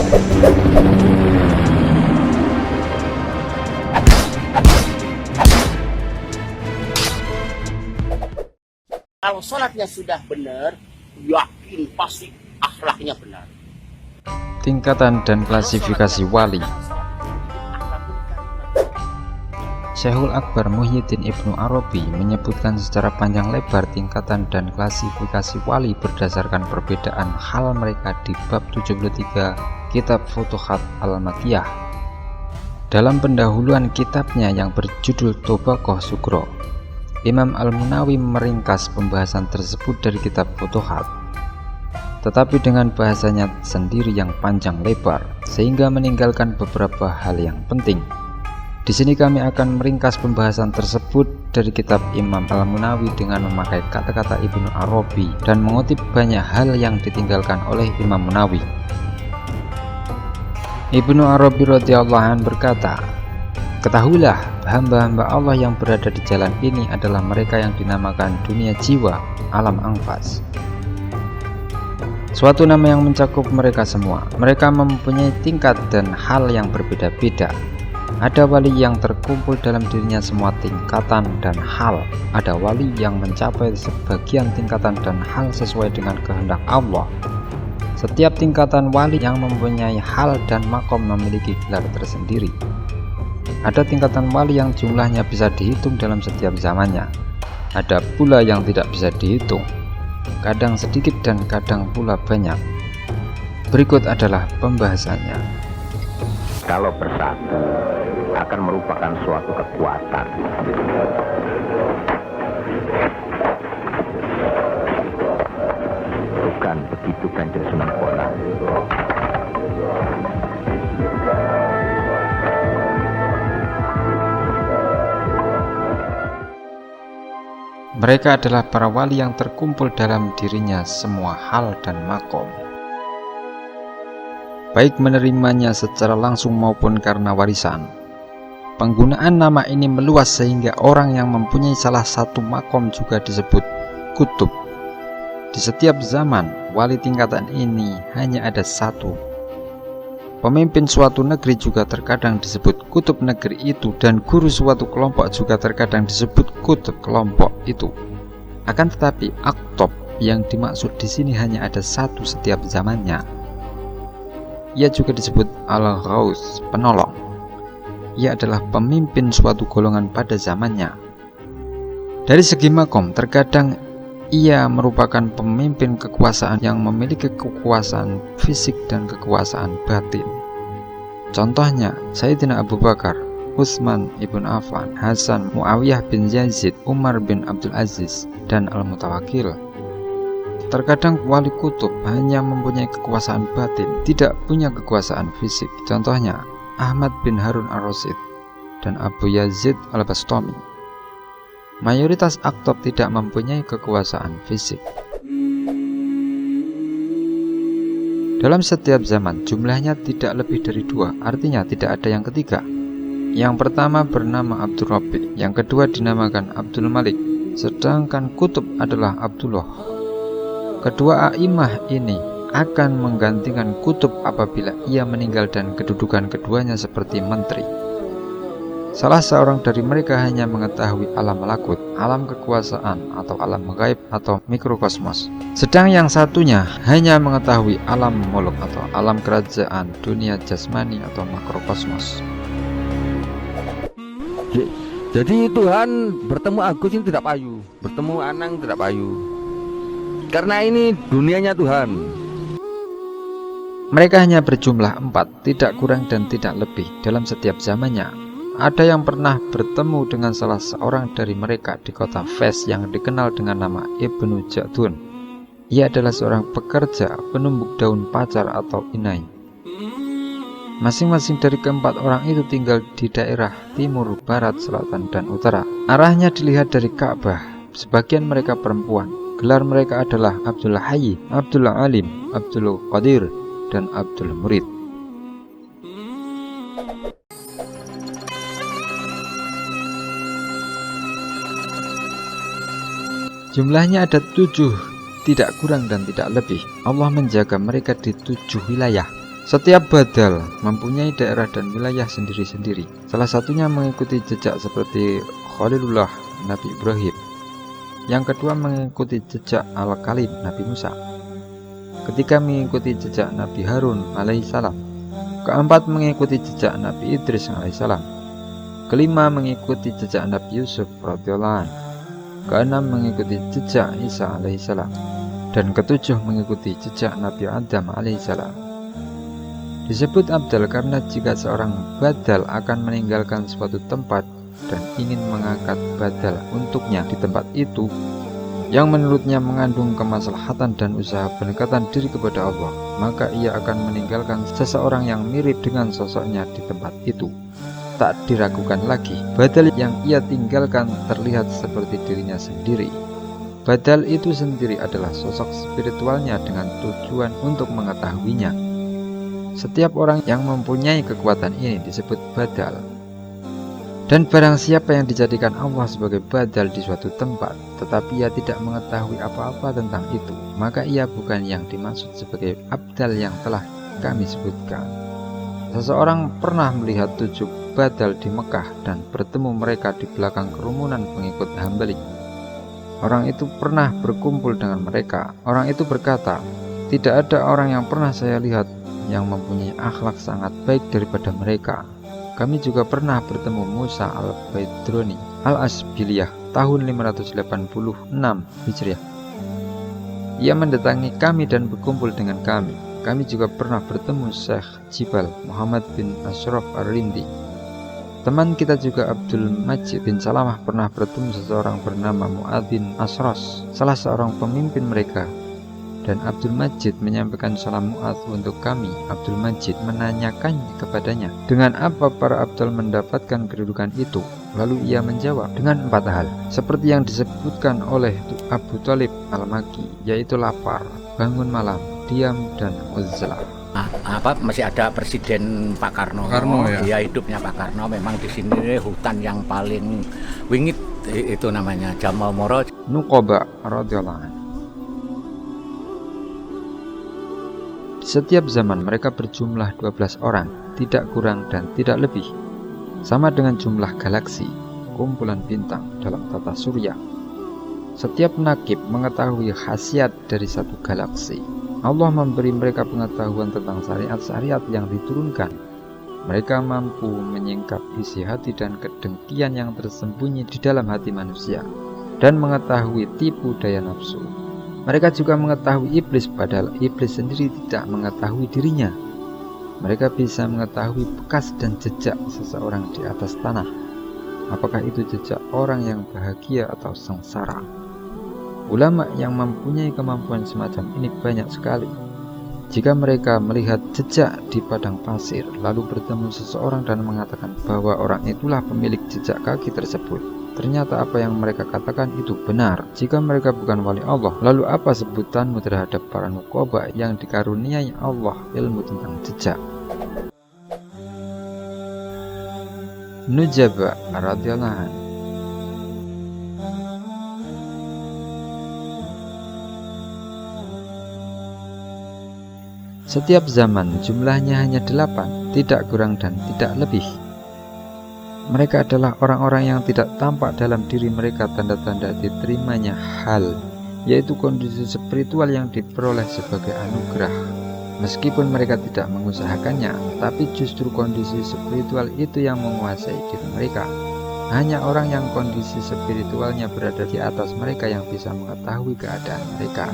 Kalau sholatnya sudah benar, yakin pasti akhlaknya benar. Tingkatan dan klasifikasi wali. Syekhul Akbar Muhyiddin Ibnu Arabi menyebutkan secara panjang lebar tingkatan dan klasifikasi wali berdasarkan perbedaan hal mereka di bab 73 Kitab Futuhat Al-Makkiyah. Dalam pendahuluan kitabnya yang berjudul Tobaqoh Sugro, Imam Al-Munawi meringkas pembahasan tersebut dari kitab Futuhat, tetapi dengan bahasanya sendiri yang panjang lebar, sehingga meninggalkan beberapa hal yang penting. Di sini kami akan meringkas pembahasan tersebut dari kitab Imam Al-Munawi dengan memakai kata-kata Ibnu Arabi dan mengutip banyak hal yang ditinggalkan oleh Imam Munawi. Ibnu Arabi radhiyallahu anhu berkata, "Ketahuilah, hamba-hamba Allah yang berada di jalan ini adalah mereka yang dinamakan dunia jiwa, alam anfas. Suatu nama yang mencakup mereka semua. Mereka mempunyai tingkat dan hal yang berbeda-beda. Ada wali yang terkumpul dalam dirinya semua tingkatan dan hal. Ada wali yang mencapai sebagian tingkatan dan hal sesuai dengan kehendak Allah. Setiap tingkatan wali yang mempunyai hal dan makom memiliki gelar tersendiri. Ada tingkatan wali yang jumlahnya bisa dihitung dalam setiap zamannya. Ada pula yang tidak bisa dihitung, kadang sedikit dan kadang pula banyak. Berikut adalah pembahasannya." Kalau bersatu akan merupakan suatu kekuatan. Bukan begitu Kanjeng Sunan Bonang. Mereka adalah para wali yang terkumpul dalam dirinya semua hal dan makom, baik menerimanya secara langsung maupun karena warisan. Penggunaan nama ini meluas sehingga orang yang mempunyai salah satu makom juga disebut kutub. Di setiap zaman, wali tingkatan ini hanya ada satu. Pemimpin suatu negeri juga terkadang disebut kutub negeri itu, dan guru suatu kelompok juga terkadang disebut kutub kelompok itu. Akan tetapi, aktob yang dimaksud di sini hanya ada satu setiap zamannya. Ia juga disebut al-ghaus, penolong. Ia adalah pemimpin suatu golongan pada zamannya. Dari segi makom, terkadang ia merupakan pemimpin kekuasaan yang memiliki kekuasaan fisik dan kekuasaan batin. Contohnya, Sayyidina Abu Bakar, Utsman ibn Affan, Hasan, Muawiyah bin Yazid, Umar bin Abdul Aziz, dan Al-Mutawakkil. Terkadang wali kutub hanya mempunyai kekuasaan batin, tidak punya kekuasaan fisik. Contohnya, Ahmad bin Harun ar-Rasyid dan Abu Yazid al-Bastami. Mayoritas aktob tidak mempunyai kekuasaan fisik. Dalam setiap zaman, jumlahnya tidak lebih dari dua, artinya tidak ada yang ketiga. Yang pertama bernama Abdul Rabi, yang kedua dinamakan Abdul Malik, sedangkan kutub adalah Abdullah. Kedua a'imah ini akan menggantikan kutub apabila ia meninggal dan kedudukan keduanya seperti menteri. Salah seorang dari mereka hanya mengetahui alam malakut, alam kekuasaan atau alam gaib atau mikrokosmos. Sedang yang satunya hanya mengetahui alam muluk atau alam kerajaan, dunia jasmani atau makrokosmos. Jadi Tuhan bertemu Agus ini tidak payu, bertemu Anang tidak payu. Karena ini dunianya Tuhan. Mereka hanya berjumlah 4, tidak kurang dan tidak lebih dalam setiap zamannya. Ada yang pernah bertemu dengan salah seorang dari mereka di kota Fes yang dikenal dengan nama Ibnu Ja'dun. Ia adalah seorang pekerja penumbuk daun pacar atau inai. Masing-masing dari keempat orang itu tinggal di daerah timur, barat, selatan, dan utara. Arahnya dilihat dari Ka'bah. Sebagian mereka perempuan. Gelar mereka adalah Abdul Hayy, Abdul Alim, Abdul Qadir, dan Abdul Murid. Jumlahnya ada 7, tidak kurang dan tidak lebih. Allah menjaga mereka di 7 wilayah. Setiap badal mempunyai daerah dan wilayah sendiri-sendiri. Salah satunya mengikuti jejak seperti Khalilullah Nabi Ibrahim. Yang kedua mengikuti jejak Al-Kalim Nabi Musa. Ketiga mengikuti jejak Nabi Harun alaihissalam. Keempat mengikuti jejak Nabi Idris alaihissalam. Kelima mengikuti jejak Nabi Yusuf radhiyallahu anhu. Keenam mengikuti jejak Isa alaihissalam. Dan ketujuh mengikuti jejak Nabi Adam alaihissalam. Disebut abdal karena jika seorang badal akan meninggalkan suatu tempat dan ingin mengangkat badal untuknya di tempat itu yang menurutnya mengandung kemaslahatan dan usaha pendekatan diri kepada Allah, maka ia akan meninggalkan seseorang yang mirip dengan sosoknya di tempat itu. Tak diragukan lagi, badal yang ia tinggalkan terlihat seperti dirinya sendiri. Badal itu sendiri adalah sosok spiritualnya dengan tujuan untuk mengetahuinya. Setiap orang yang mempunyai kekuatan ini disebut badal. Dan barang siapa yang dijadikan Allah sebagai badal di suatu tempat, tetapi ia tidak mengetahui apa-apa tentang itu, maka ia bukan yang dimaksud sebagai abdal yang telah kami sebutkan. Seseorang pernah melihat 7 badal di Mekah dan bertemu mereka di belakang kerumunan pengikut Hambali. Orang itu pernah berkumpul dengan mereka. Orang itu berkata, "Tidak ada orang yang pernah saya lihat yang mempunyai akhlak sangat baik daripada mereka. Kami juga pernah bertemu Musa al-Baidroni al-Asbiliyah tahun 586 Hijriah. Ia mendatangi kami dan berkumpul dengan kami. Kami juga pernah bertemu Syekh Jibal Muhammad bin Ashraf Ar-Rindi. Teman kita juga Abdul Majid bin Salamah pernah bertemu seseorang bernama Mu'adz bin Asros, salah seorang pemimpin mereka. Dan Abdul Majid menyampaikan salam Mu'adz untuk kami. Abdul Majid menanyakannya kepadanya, dengan apa para abdal mendapatkan kedudukan itu? Lalu ia menjawab, dengan 4 hal, seperti yang disebutkan oleh Abu Thalib Al-Maki, yaitu lapar, bangun malam, diam, dan uzlah. Masih ada Presiden Pak Karno ya? Ya, hidupnya Pak Karno memang di sini hutan yang paling wingit itu namanya Jamal Moro. Nuqaba radhiyallahu anhu. Setiap zaman mereka berjumlah 12 orang, tidak kurang dan tidak lebih. Sama dengan jumlah galaksi, kumpulan bintang dalam tata surya. Setiap nakib mengetahui khasiat dari satu galaksi. Allah memberi mereka pengetahuan tentang syariat-syariat yang diturunkan. Mereka mampu menyingkap isi hati dan kedengkian yang tersembunyi di dalam hati manusia, dan mengetahui tipu daya nafsu. Mereka juga mengetahui iblis, padahal iblis sendiri tidak mengetahui dirinya. Mereka bisa mengetahui bekas dan jejak seseorang di atas tanah. Apakah itu jejak orang yang bahagia atau sengsara? Ulama yang mempunyai kemampuan semacam ini banyak sekali. Jika mereka melihat jejak di padang pasir, lalu bertemu seseorang dan mengatakan bahwa orang itulah pemilik jejak kaki tersebut, ternyata apa yang mereka katakan itu benar. Jika mereka bukan wali Allah, lalu apa sebutanmu terhadap para nuqaba yang dikaruniai Allah ilmu tentang jejak? Nujaba radhiyallahu anhu. Setiap zaman jumlahnya hanya 8, tidak kurang dan tidak lebih. Mereka adalah orang-orang yang tidak tampak dalam diri mereka tanda-tanda diterimanya hal, yaitu kondisi spiritual yang diperoleh sebagai anugerah. Meskipun mereka tidak mengusahakannya, tapi justru kondisi spiritual itu yang menguasai diri mereka. Hanya orang yang kondisi spiritualnya berada di atas mereka yang bisa mengetahui keadaan mereka.